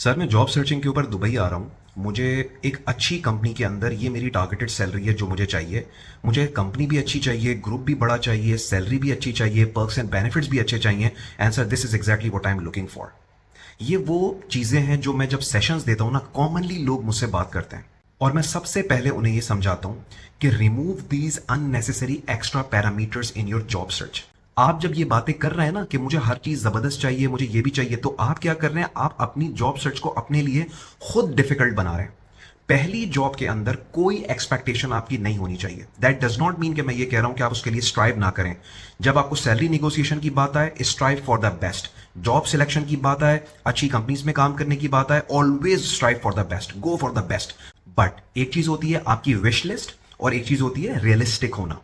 Sir मैं job searching के ऊपर दुबई आ रहा हूँ। मुझे एक अच्छी कंपनी के अंदर ये मेरी टारगेटेड सैलरी है जो मुझे चाहिए। मुझे कंपनी भी अच्छी चाहिए, ग्रुप भी बड़ा चाहिए, सैलरी भी अच्छी चाहिए, पर्क्स एंड बेनिफिट्स भी अच्छे चाहिए। And sir this is exactly what I am looking for. ये वो चीज़ें हैं जो मैं जब सेशंस देता हूँ ना, कॉमनली लोग मुझसे बात करते हैं और मैं सबसे पहले उन्हें ये समझाता हूँ कि remove these unnecessary extra parameters in your job search. आप जब ये बातें कर रहे हैं ना कि मुझे हर चीज जबरदस्त चाहिए, मुझे ये भी चाहिए, तो आप क्या कर रहे हैं? आप अपनी जॉब सर्च को अपने लिए खुद डिफिकल्ट बना रहे हैं। पहली जॉब के अंदर कोई एक्सपेक्टेशन आपकी नहीं होनी चाहिए। दैट डज नॉट मीन कि मैं ये कह रहा हूं कि आप उसके लिए स्ट्राइव ना करें। जब आपको सैलरी निगोशिएशन की बात आए, strive for the best. Job selection की बात आए, अच्छी कंपनीज में काम करने की बात आए, always strive for the best, go for the best. But एक चीज होती है आपकी विश लिस्ट और एक चीज होती है रियलिस्टिक होना।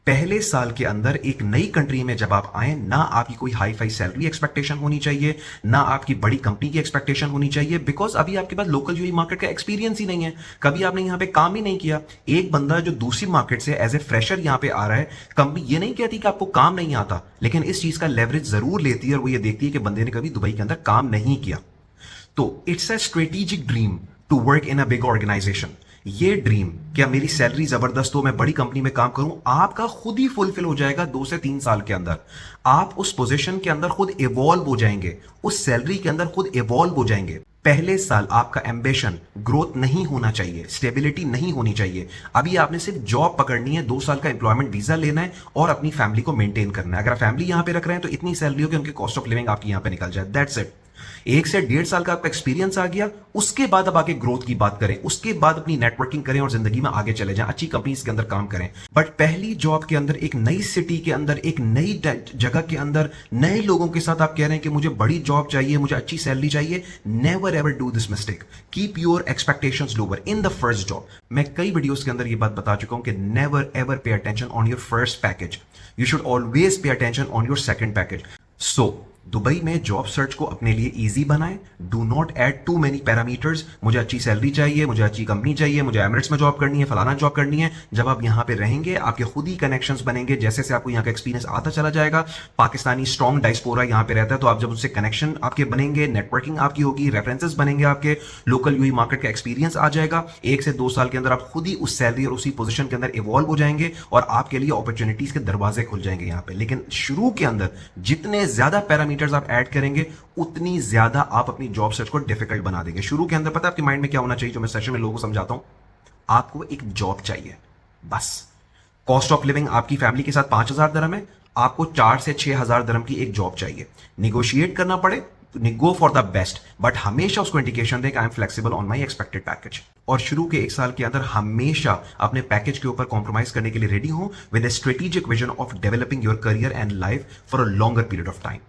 पहले साल के अंदर एक नई कंट्री में जब आप आए, ना आपकी कोई हाई फाई सैलरी एक्सपेक्टेशन होनी चाहिए, ना आपकी बड़ी कंपनी की एक्सपेक्टेशन होनी चाहिए, बिकॉज अभी आपके पास लोकल यूएई मार्केट का एक्सपीरियंस ही नहीं है। कभी आपने यहां पे काम ही नहीं किया। एक बंदा जो दूसरी मार्केट से एज ए फ्रेशर यहां पे आ रहा है, कंपनी ये नहीं कहती कि आपको काम नहीं आता, लेकिन इस चीज का लेवरेज जरूर लेती है और वो ये देखती है कि बंदे ने कभी दुबई के अंदर काम नहीं किया। तो it's a strategic dream to work in a big organisation. ये ड्रीम, क्या मेरी सैलरी जबरदस्त हो, मैं बड़ी कंपनी में काम करूं, आपका खुद ही फुलफिल हो जाएगा 2 से 3 साल के अंदर। आप उस पोजीशन के अंदर खुद इवॉल्व हो जाएंगे, उस सैलरी के अंदर खुद इवॉल्व हो जाएंगे। पहले साल आपका एम्बिशन ग्रोथ नहीं होना चाहिए, स्टेबिलिटी नहीं होनी चाहिए। अभी आपने सिर्फ जॉब पकड़नी है, 2 साल का एम्प्लॉयमेंट वीजा लेना है और अपनी फैमिली को मेंटेन करना है। अगर फैमिली यहां पे रख रहे हैं तो इतनी सैलरी हो कि उनकी कॉस्ट ऑफ लिविंग आपकी यहां पे निकल जाए। That's it. 1 से 1.5 साल का आपका एक्सपीरियंस आ गया, उसके बाद अब आगे ग्रोथ की बात करें, उसके बाद अपनी नेटवर्किंग करें और जिंदगी में आगे चले जाएं, अच्छी कंपनीज के अंदर काम करें। बट पहली जॉब के अंदर, एक नई सिटी के अंदर, एक नई जगह के अंदर, नए लोगों के साथ आप कह रहे हैं कि मुझे बड़ी जॉब चाहिए, मुझे अच्छी सैलरी चाहिए। Never ever do this mistake. Keep your expectations lower in the first job. मैं कई वीडियोस के अंदर ये बात बता चुका हूं कि never ever pay attention on your first package, you should always pay attention on your second package. So Dubai में जॉब सर्च को अपने लिए इजी बनाएं। Do not add too many parameters. मुझे अच्छी सैलरी चाहिए, मुझे अच्छी कंपनी चाहिए, मुझे एमिरेट्स में जॉब करनी है, फलाना जॉब करनी है। जब आप यहां पे रहेंगे, आपके खुद ही कनेक्शंस बनेंगे। जैसे से आपको यहां का एक्सपीरियंस आता चला जाएगा, पाकिस्तानी स्ट्रॉन्ग डायस्पोरा यहां पे रहता है, तो आप जब उससे कनेक्शन आपके बनेंगे, नेटवर्किंग आपकी होगी, रेफरेंसेस बनेंगे, आपके लोकल यूई मार्केट का एक्सपीरियंस आ जाएगा। 1 से 2 साल के अंदर आप खुद ही उस सैलरी और उसी पोजिशन के अंदर इवॉल्व हो जाएंगे और आपके लिए अपॉर्चुनिटीज के दरवाजे खुल जाएंगे यहां पे। लेकिन शुरू के अंदर जितने ज्यादा पैरामीटर्स आप ऐड करेंगे, उतनी ज्यादा आप अपनी जॉब सर्च को डिफिकल्ट बना देंगे। शुरू के अंदर पता है आपके माइंड में क्या होना चाहिए, जो मैं सेशन में लोगों को समझाता हूं? आपको एक जॉब चाहिए बस। कॉस्ट ऑफ लिविंग आपकी फैमिली के साथ 5,000 दरम है, आपको 4 से 6 हजार दरम की एक जॉब चाहिए। निगोशिएट करना पड़े, go for the best, but हमेशा उसको इंडिकेशन दें कि I am flexible on my expected package. और शुरू के 1 साल के अंदर हमेशा अपने पैकेज के ऊपर कॉम्प्रोमाइज करने के लिए रेडी हो, with A strategic vision of developing your career and life for a longer period of time.